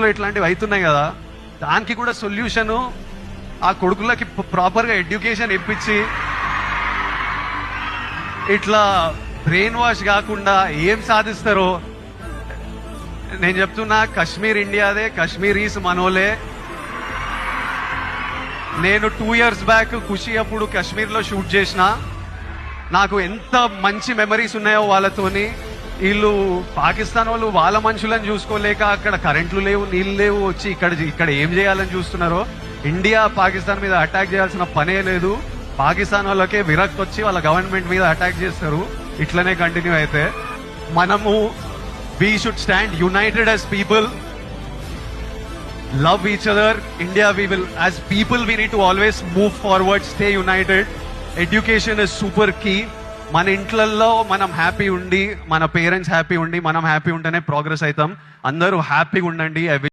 లో ఇట్లాంటివి అవుతున్నాయి కదా, దానికి కూడా సొల్యూషన్ ఆ కొడుకులకి ప్రాపర్గా ఎడ్యుకేషన్ ఇప్పించి ఇట్లా బ్రెయిన్ వాష్ కాకుండా ఏం సాధిస్తారో నేను చెప్తున్నా. కశ్మీర్ ఇండియాదే, కశ్మీరీస్ మనోలే. నేను 2 years బ్యాక్ ఖుషి అప్పుడు కశ్మీర్లో షూట్ చేసిన. నాకు ఎంత మంచి మెమరీస్ ఉన్నాయో వాళ్ళతోని. వీళ్ళు పాకిస్తాన్ వాళ్ళు వాళ్ళ మనుషులను చూసుకోలేక అక్కడ కరెంట్లు లేవు, నీళ్ళు లేవు, వచ్చి ఇక్కడ ఏం చేయాలని చూస్తున్నారో. ఇండియా పాకిస్తాన్ మీద అటాక్ చేయాల్సిన పనే లేదు. పాకిస్తాన్ వాళ్ళకే విరక్తి వచ్చి వాళ్ళ గవర్నమెంట్ మీద అటాక్ చేస్తారు. ఇట్లనే కంటిన్యూ అయితే మనము we should stand united as people, love each other. India, we will, as people, we need to always move forward, stay united. Education is super key. మన ఇంట్లల్లో మనం హ్యాపీ ఉండి, మన పేరెంట్స్ హ్యాపీ ఉండి, మనం హ్యాపీ ఉంటేనే progress అవుతాం. అందరూ హ్యాపీగా ఉండండి.